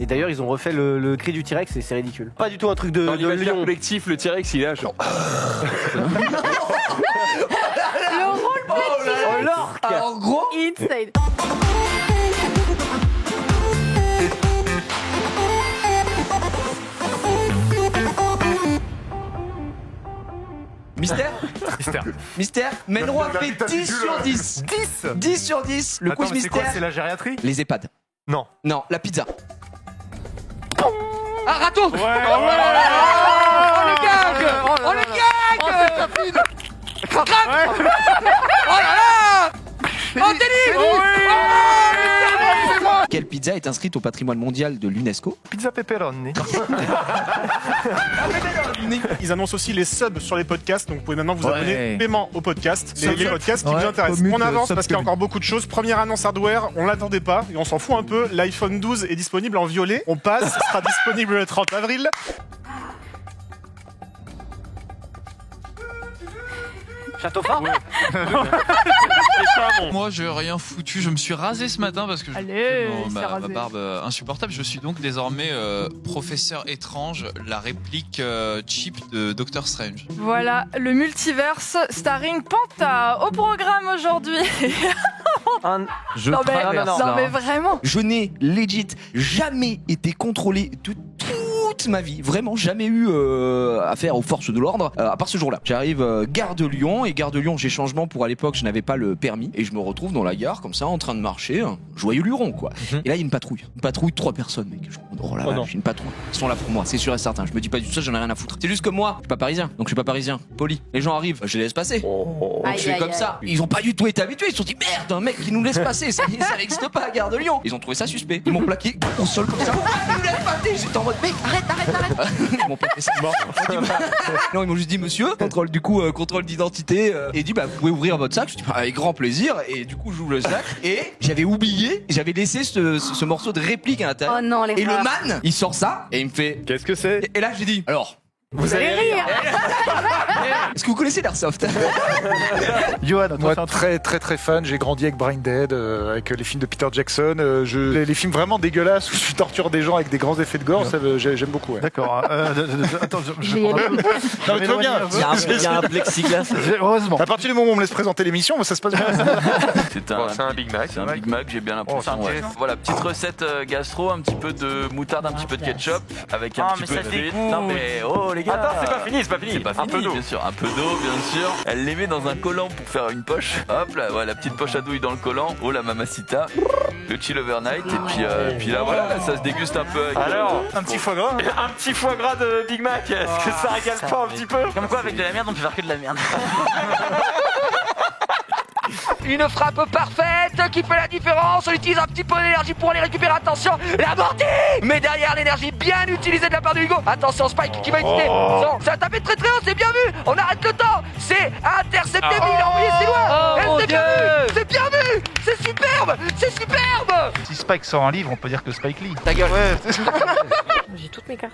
Et d'ailleurs, ils ont refait le cri du T-Rex et c'est ridicule. Pas du tout un truc de l'imaginaire lion. collectif, le T-Rex, il est là, genre. Le roleplay Oh l'orque. En gros, insane. Mystère. Menro a fait 10 sur 10. 10 sur 10. Le quiz mais c'est quoi, mystère. c'est la gériatrie? Les EHPAD. Non. Non, la pizza. Ah, râteau. Ouais. Oh le gag. Oh le gag. Crap. Oh là là. Oh Denis. Quelle pizza est inscrite au patrimoine mondial de l'UNESCO? Pizza pepperoni. Ils annoncent aussi les subs sur les podcasts, donc vous pouvez maintenant vous abonner paiement aux podcasts, les podcasts qui vous intéressent. On avance parce qu'il y a encore beaucoup de choses. Première annonce hardware, on l'attendait pas et on s'en fout un peu. L'iPhone 12 est disponible en violet. On passe, sera disponible le 30 avril. Château fort. Moi, j'ai rien foutu. Je me suis rasé ce matin parce que ma barbe insupportable. Je suis donc désormais professeur étrange, la réplique cheap de Doctor Strange. Voilà, le multiverse starring Panta au programme aujourd'hui. Non mais vraiment. Je n'ai legit jamais été contrôlé de toute ma vie, vraiment jamais eu affaire aux forces de l'ordre, à part ce jour-là. J'arrive gare de Lyon, et gare de Lyon j'ai changement pour à l'époque je n'avais pas le permis, et je me retrouve dans la gare comme ça en train de marcher, joyeux luron quoi. Et là il y a une patrouille de 3 personnes mec. Je me dis, oh la vache, une patrouille, ils sont là pour moi, c'est sûr et certain. Je me dis pas du tout ça, j'en ai rien à foutre. C'est juste que moi, je suis pas parisien, donc je suis pas parisien, poli. Les gens arrivent, je les laisse passer. Donc je fais comme ça. Ils ont pas du tout été habitués, ils se sont dit merde, un mec qui nous laisse passer, ça n'existe pas à gare de Lyon. Ils ont trouvé ça suspect. Ils m'ont plaqué au sol comme ça. Ils nous laissent passer, j'étais en mode mec, arrête. Ils m'ont plaqué ça. Non, ils m'ont juste dit monsieur, contrôle d'identité, et dit bah vous pouvez ouvrir votre sac. Je dis bah, avec grand plaisir, et du coup j'ouvre le sac et j'avais laissé ce morceau de réplique à l'intérieur. Oh non, les et le rares. man il sort ça et il me fait Qu'est-ce que c'est? et là j'ai dit alors Vous allez rire. est-ce que vous connaissez l'Airsoft? Johan, Moi, très fan. J'ai grandi avec Brain Dead, avec les films de Peter Jackson. Les films vraiment dégueulasses où tu tortures des gens avec des grands effets de gore, ça, j'aime beaucoup. Ouais. D'accord. Attends, je vais y aller. Non, mais tout va bien. Il y a un plexiglas. Heureusement. À partir du moment où on me laisse présenter l'émission, ça se passe bien. C'est un Big Mac. C'est un Big Mac, j'ai bien l'impression. Ouais. Voilà, petite recette gastro, un petit peu de moutarde, un petit peu de ketchup, avec un petit peu de frites. Non mais oh les gars. Attends, c'est pas fini. C'est pas fini, bien sûr. Un peu d'eau, bien sûr. Elle les met dans un collant pour faire une poche. Hop là, voilà, la petite poche à douille dans le collant. Oh la mamacita. Le chill overnight. Et puis là, voilà, là, ça se déguste un peu. Avec Alors, Un petit foie gras. un petit foie gras de Big Mac. Est-ce que ça régale pas un petit peu? Comme quoi, avec de la merde, on peut faire que de la merde. Une frappe parfaite qui fait la différence. On utilise un petit peu d'énergie pour aller récupérer. Attention, l'amorti. Mais derrière l'énergie bien utilisée de la part de Hugo. Attention, Spike qui va hésiter. Non, ça a tapé très très haut, c'est bien vu. On arrête le temps. C'est intercepté, mais il a envoyé ses doigts. C'est bien vu. C'est bien vu. C'est superbe. C'est superbe. Si Spike sort un livre, on peut dire que Spike lit. Ta gueule. J'ai toutes mes cartes.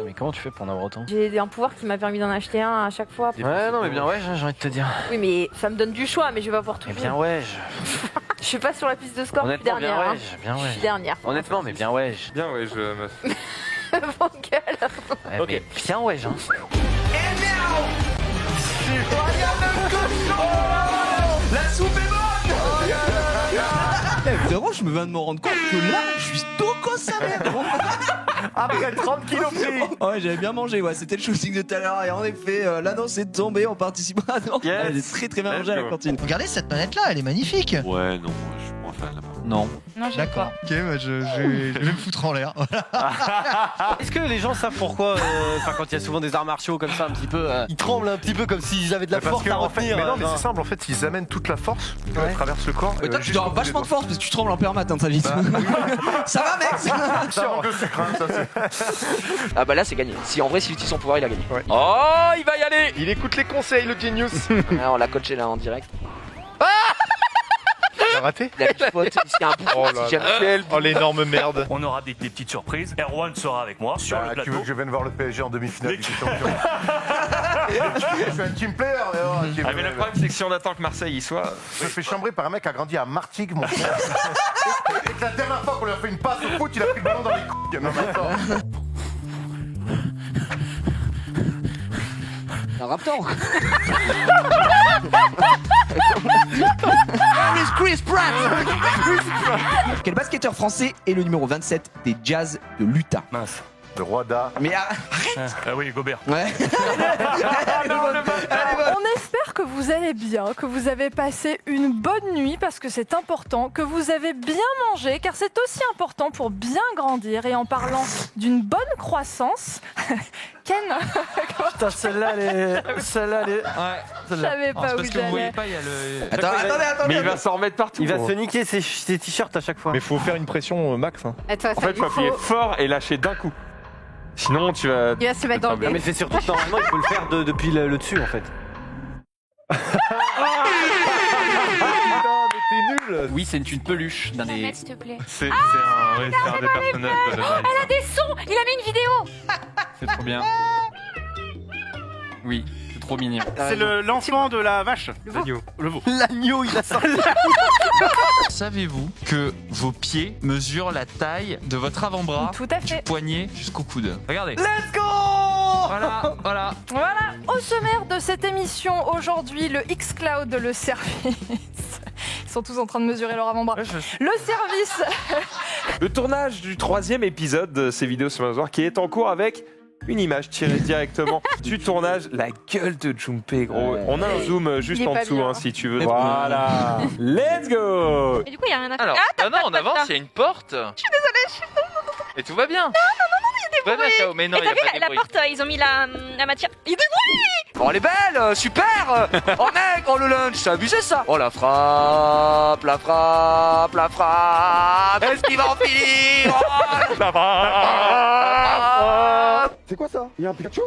Mais comment tu fais pour en avoir autant? J'ai un pouvoir qui m'a permis d'en acheter un à chaque fois. Ouais, non, mais bien ouais, j'ai envie de te dire. Oui, mais ça me donne du choix, mais je vais pas pouvoir tout Mais jouer. bien ouais. Je suis pas sur la piste de score, je suis Honnêtement, dernière. bien hein. ouais, bien Je suis ouais. dernière. Honnêtement, mais bien ouais. Bien, ouais, je meuf. Mon gueule. Ouais, ok. Bien ouais, hein. La soupe est bonne. Frérot, je me viens de me rendre compte que là, je suis toco sa mère. Après 30 kilos pris. Ouais, j'avais bien mangé, ouais, c'était le shooting de tout à l'heure, et en effet, l'annonce est tombée, on participe. Ah non, Yes. elle est très très bien mangée à la cantine. Regardez cette manette là, elle est magnifique. Ouais, non, je suis moins fan là-bas. Non. Non, j'ai D'accord. pas. Ok, bah, je vais me foutre en l'air. Est-ce que les gens savent pourquoi, quand il y a souvent des arts martiaux comme ça, un petit peu, ils tremblent un petit peu comme s'ils avaient de la force à en fait, retenir. mais non, mais c'est simple. En fait, ils amènent toute la force qui traverse le corps. Mais toi, tu juste dois au avoir bout des vachement de doigts. force parce que tu trembles en permanence, hein, ta vie. Ça va, mec? Ça manque de sucre, hein, ça, c'est- Ah bah là, c'est gagné. Si en vrai, s'il utilise son pouvoir, il a gagné. Ouais. Oh, il va y aller. Il écoute les conseils, le genius. Ah, on l'a coaché là en direct. T'as raté? La pipote, s'il y a un bouton, si jamais Oh l'énorme merde. On aura des petites surprises. Erwan sera avec moi sur le Tu plateau. veux que je vienne voir le PSG en demi-finale? Je suis un team player. Mais le problème, c'est que si on attend que Marseille y soit. Je me fais chambrer par un mec qui a grandi à Martigues, mon frère. Et que la dernière fois qu'on lui a fait une passe au foot, il a pris le ballon dans les couilles. Non, mais attends. Un raptor. Chris Pratt. Quel basketteur français est le numéro 27 des Jazz de l'Utah? Mince. Le roi d'A. Mais arrête. Ah oui, Gobert. Ouais. On espère que vous allez bien, que vous avez passé une bonne nuit parce que c'est important, que vous avez bien mangé car c'est aussi important pour bien grandir. Et en parlant d'une bonne croissance, Ken, Putain, celle-là, elle est. Celle-là, elle est. Ouais, je savais pas où Parce que vous voyez j'allais. pas, il y a le. Attends. Mais il va s'en remettre partout. Il va gros. se niquer ses t-shirts à chaque fois. Mais faut faire une pression max. Hein. Attends, En fait, il faut appuyer fort et lâcher d'un coup. Sinon, tu vas. Il va se mettre dans le Non, mais c'est surtout que normalement, il faut le faire depuis le dessus en fait. T'es nul. Oui, c'est une peluche d'un des. s'il te plaît. C'est un des personnages de Elle a des sons. Il a mis une vidéo. C'est trop bien. Oui, c'est trop mignon. C'est l'enfant de la vache. L'agneau. Le veau. L'agneau, il a sorti. Savez-vous que vos pieds mesurent la taille de votre avant-bras Tout à du fait. poignet jusqu'au coude? Regardez. Let's go. Voilà. Voilà, au sommaire de cette émission aujourd'hui, le X-Cloud, le service. Ils sont tous en train de mesurer leur avant-bras. Le service. Le tournage du 3e épisode de ces vidéos sur Mazoir qui est en cours avec une image tirée directement du tournage. La gueule de Junpei, gros. On a un zoom juste Il est en pas dessous, bien. hein, si tu veux. Voilà. Let's go. Et du coup, il y a rien à faire. Alors, non, on avance, il y a une porte. Je suis désolée. Et tout va bien. Non, il y a des bruits. Kao, mais non, il y a pas des bruits. porte, ils ont mis la matière. Il y a des bruits. Oh, elle est belle, super. Oh mec, oh le lunch, c'est abusé ça. Oh la frappe. Est-ce qu'il va en finir? Oh, la frappe. C'est quoi ça? Il y a un Pikachu? Oh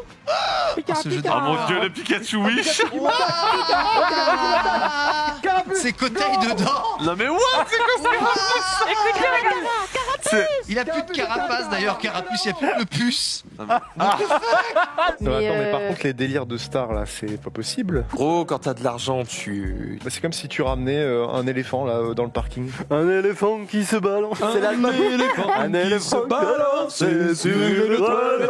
mon dieu, le Pikachu Wish. C'est Coteil dedans. Non mais what? C'est quoi ça? Il a plus de carapace d'ailleurs, carapuce, il n'y a plus de puce. Mais par contre, les délires de stars là, c'est pas possible. Gros, quand t'as de l'argent, tu. Bah, c'est comme si tu ramenais un éléphant là dans le parking. Un éléphant qui se balance. C'est l'Allemagne. Un éléphant qui se balance sur une toile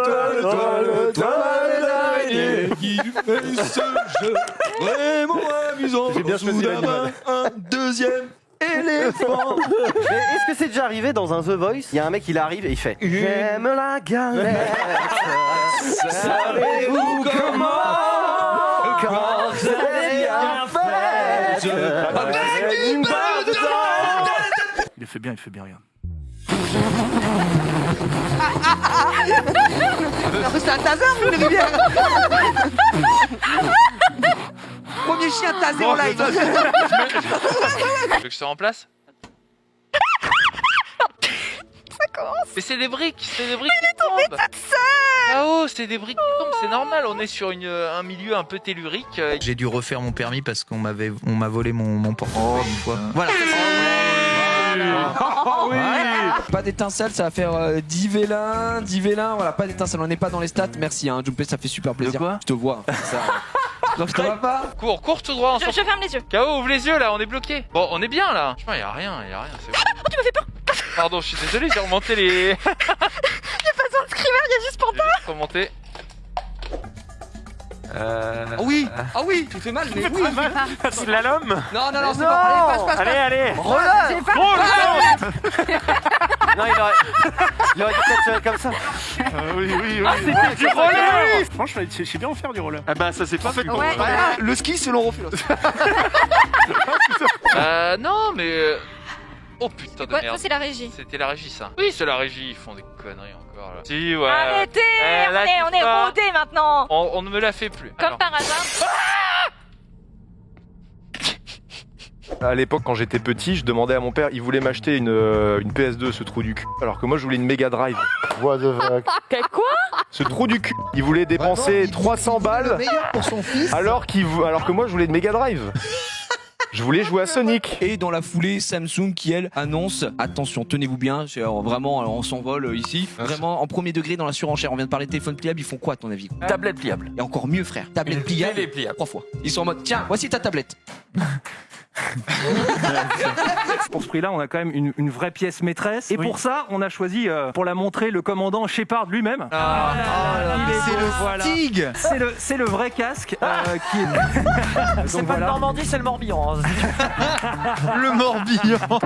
d'araignée qui fait ce jeu vraiment amusant. J'ai bien choisi l'animal. Un deuxième éléphant. Mais est-ce que c'est déjà arrivé dans un The Voice? Il y a un mec, il arrive et il fait j'aime la galette. Savez-vous comment? Quand c'est bien fait. Avec une barre de temps. Il fait bien, regarde. C'est un taser ou une rivière? Premier chien tasé en live. Tu veux que je te remplace? Ça commence. Mais c'est des briques qui tombent. Ah oh, c'est des briques qui tombent, c'est normal. On est sur un milieu un peu tellurique. J'ai dû refaire mon permis parce qu'on m'a volé mon portefeuille une fois. Voilà. Oui. Pas d'étincelle, ça va faire 10 vélins, voilà, pas d'étincelle, on n'est pas dans les stats, merci hein, Junpei, ça fait super plaisir. Je te vois. Ça. Non, je te vois pas. Cours tout droit. Je ferme les yeux. Kao, ouvre les yeux là, on est bloqué. Bon, on est bien là. Franchement, y a rien, c'est bon. Oh, tu me fais peur. Pardon, je suis désolé, j'ai remonté les. Il y a pas besoin de screamer, il y a juste Panda. Remonté. Ah oui, tu fais mal, mais oui. Slalom. Non, c'est bon. Allez, passe. Allez. Roller. Non, il aurait dû peut-être comme ça. Oui. C'était du roller. Franchement, je sais bien en faire du roller. Ah bah ça c'est pas fait pour Ouais. moi. Le ski selon Rofilos. Non, mais. Oh putain de Ouais, merde. ça, c'est la régie. C'était la régie ça. Oui, c'est la régie, ils font des conneries encore là. Si, ouais. Arrêtez, là, on est rodés maintenant. On ne me la fait plus. Comme Alors. par hasard. À l'époque, quand j'étais petit, je demandais à mon père, il voulait m'acheter une PS2, ce trou du cul. Alors que moi, je voulais une Mega Drive. What the fuck? Quoi? Ce trou du cul. Il voulait dépenser 300 balles. Le meilleur pour son fils. Alors que moi, je voulais une Mega Drive. Je voulais jouer à Sonic. Et dans la foulée, Samsung qui elle annonce, attention, tenez-vous bien, vraiment on s'envole ici, vraiment en premier degré dans la surenchère. On vient de parler de téléphone pliable, ils font quoi à ton avis? Tablette pliable. Et encore mieux frère, tablette pliable. Télé pliable. 3 fois. Ils sont en mode, tiens, voici ta tablette. Pour ce prix-là, on a quand même une vraie pièce maîtresse. Et pour ça, on a choisi, pour la montrer, le commandant Shepard lui-même. Stig. C'est le vrai casque qui est... C'est pas le Normandie, c'est le Morbihan. Le Morbihan.